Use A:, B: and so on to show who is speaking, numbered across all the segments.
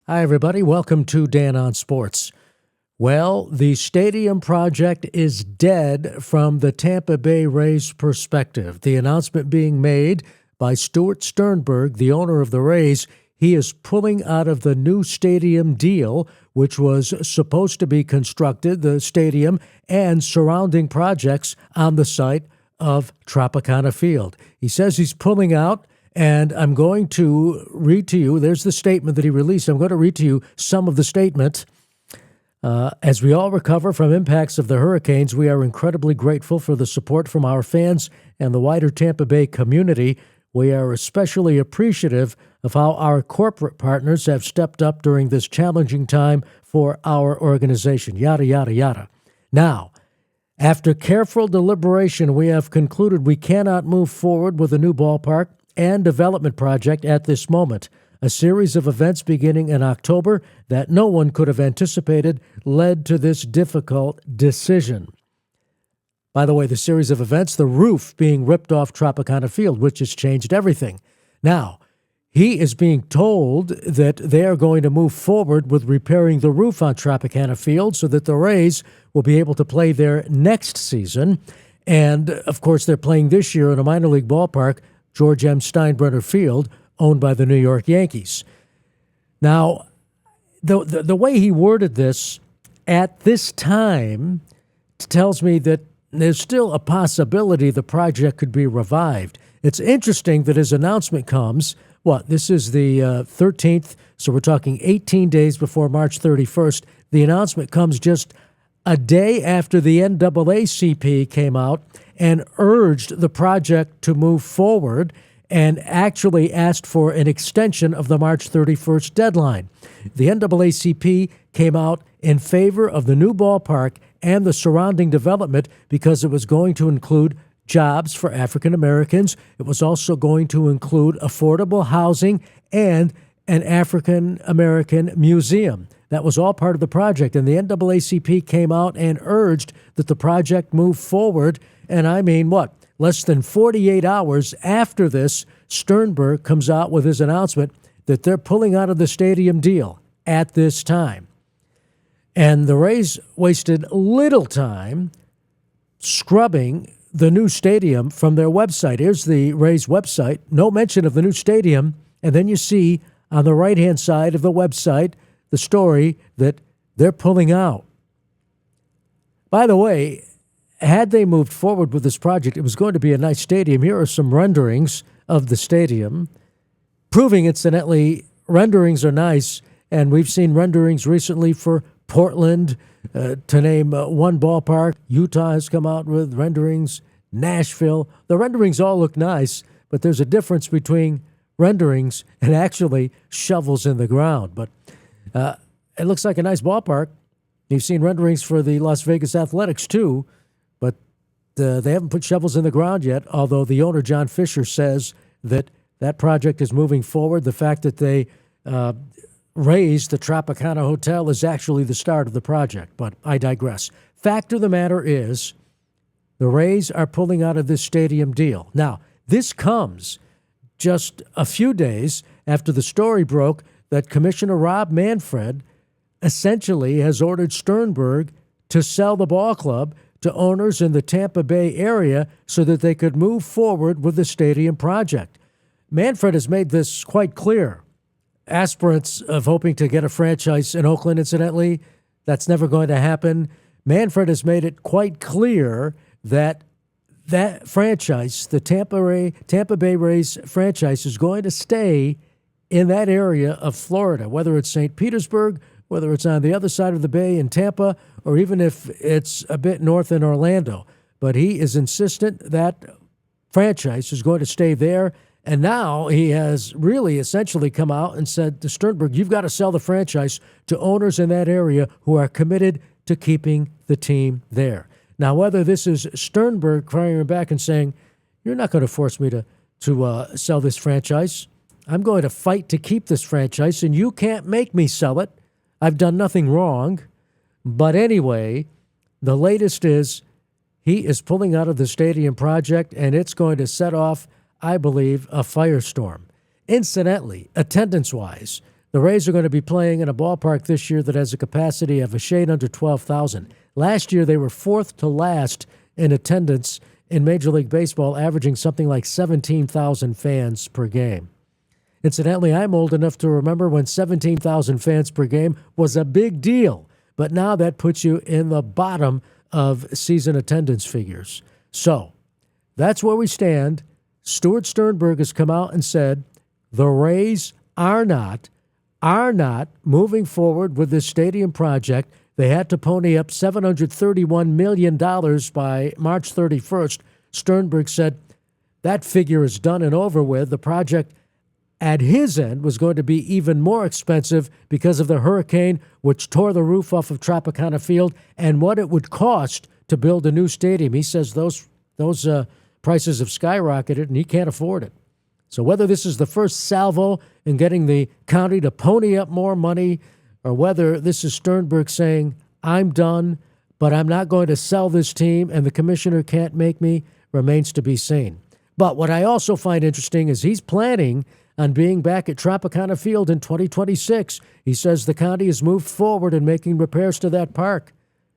A: Hi, everybody. Welcome to Dan on Sports. Well, the stadium project is dead from the Tampa Bay Rays perspective. The announcement being made by Stuart Sternberg, the owner of the Rays. He is pulling out of the new stadium deal, which was supposed to be constructed, the stadium and surrounding projects on the site of Tropicana Field. He says he's pulling out. And I'm going to read to you, there's the statement that he released. I'm going to read to you some of the statement. As we all recover from impacts of the hurricanes, we are incredibly grateful for the support from our fans and the wider Tampa Bay community. We are especially appreciative of how our corporate partners have stepped up during this challenging time for our organization, yada, yada, yada. Now, after careful deliberation, we have concluded we cannot move forward with a new ballpark and development project at this moment. A series of events beginning in October that no one could have anticipated led to this difficult decision. By the way, the series of events, the roof being ripped off Tropicana Field, which has changed everything. Now, he is being told that they are going to move forward with repairing the roof on Tropicana Field so that the Rays will be able to play there next season. And, of course, they're playing this year in a minor league ballpark, George M. Steinbrenner Field, owned by the New York Yankees. Now, the way he worded this at this time tells me that there's still a possibility the project could be revived. It's interesting that his announcement comes, this is the 13th, so we're talking 18 days before March 31st. The announcement comes just a day after the NAACP came out and urged the project to move forward and actually asked for an extension of the March 31st deadline. The NAACP came out in favor of the new ballpark and the surrounding development because it was going to include jobs for African Americans. It was also going to include affordable housing and an African American museum. That was all part of the project, and the NAACP came out and urged that the project move forward. And I mean, less than 48 hours after this, Sternberg comes out with his announcement that they're pulling out of the stadium deal at this time. And the Rays wasted little time scrubbing the new stadium from their website. Here's the Rays website, no mention of the new stadium, and then you see on the right-hand side of the website the story that they're pulling out. By the way, had they moved forward with this project, it was going to be a nice stadium. Here are some renderings of the stadium, proving, incidentally, renderings are nice, and we've seen renderings recently for Portland, to name one ballpark. Utah has come out with renderings, Nashville. The renderings all look nice, but there's a difference between renderings and actually shovels in the ground. But it looks like a nice ballpark. You've seen renderings for the Las Vegas Athletics, too. But they haven't put shovels in the ground yet, although the owner, John Fisher, says that that project is moving forward. The fact that they raised the Tropicana Hotel is actually the start of the project, but I digress. Fact of the matter is the Rays are pulling out of this stadium deal. Now, this comes just a few days after the story broke that Commissioner Rob Manfred essentially has ordered Sternberg to sell the ball club to owners in the Tampa Bay area so that they could move forward with the stadium project. Manfred has made this quite clear. Aspirants of hoping to get a franchise in Oakland, incidentally, that's never going to happen. Manfred has made it quite clear that that franchise, the Tampa Bay Rays franchise, is going to stay in that area of Florida, whether it's St. Petersburg, whether it's on the other side of the bay in Tampa, or even if it's a bit north in Orlando. But he is insistent that franchise is going to stay there. And now he has really essentially come out and said to Sternberg, you've got to sell the franchise to owners in that area who are committed to keeping the team there. Now, whether this is Sternberg firing back and saying, you're not going to force me to sell this franchise. I'm going to fight to keep this franchise, and you can't make me sell it. I've done nothing wrong. But anyway, the latest is he is pulling out of the stadium project, and it's going to set off, I believe, a firestorm. Incidentally, attendance-wise, The Rays are going to be playing in a ballpark this year that has a capacity of a shade under 12,000. Last year, they were fourth to last in attendance in Major League Baseball, averaging something like 17,000 fans per game. Incidentally, I'm old enough to remember when 17,000 fans per game was a big deal, but now that puts you in the bottom of season attendance figures. So that's where we stand. Stuart Sternberg has come out and said the Rays are not moving forward with this stadium project. They had to pony up $731 million by March 31st. Sternberg said that figure is done and over with. The project at his end was going to be even more expensive because of the hurricane, which tore the roof off of Tropicana Field, and what it would cost to build a new stadium. He says those prices have skyrocketed, and he can't afford it. So whether this is the first salvo in getting the county to pony up more money, or whether this is Sternberg saying, I'm done, but I'm not going to sell this team, and the commissioner can't make me, remains to be seen. But what I also find interesting is he's planning on being back at Tropicana Field in 2026. He says the county has moved forward in making repairs to that park.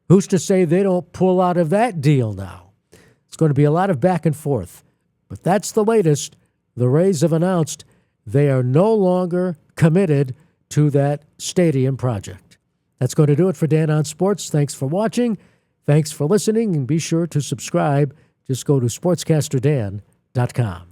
A: Who's to say they don't pull out of that deal now? It's going to be a lot of back and forth. But that's the latest. The Rays have announced they are no longer committed to that stadium project. That's going to do it for Dan on Sports. Thanks for watching. Thanks for listening, and be sure to subscribe. Just go to sportscasterdan.com.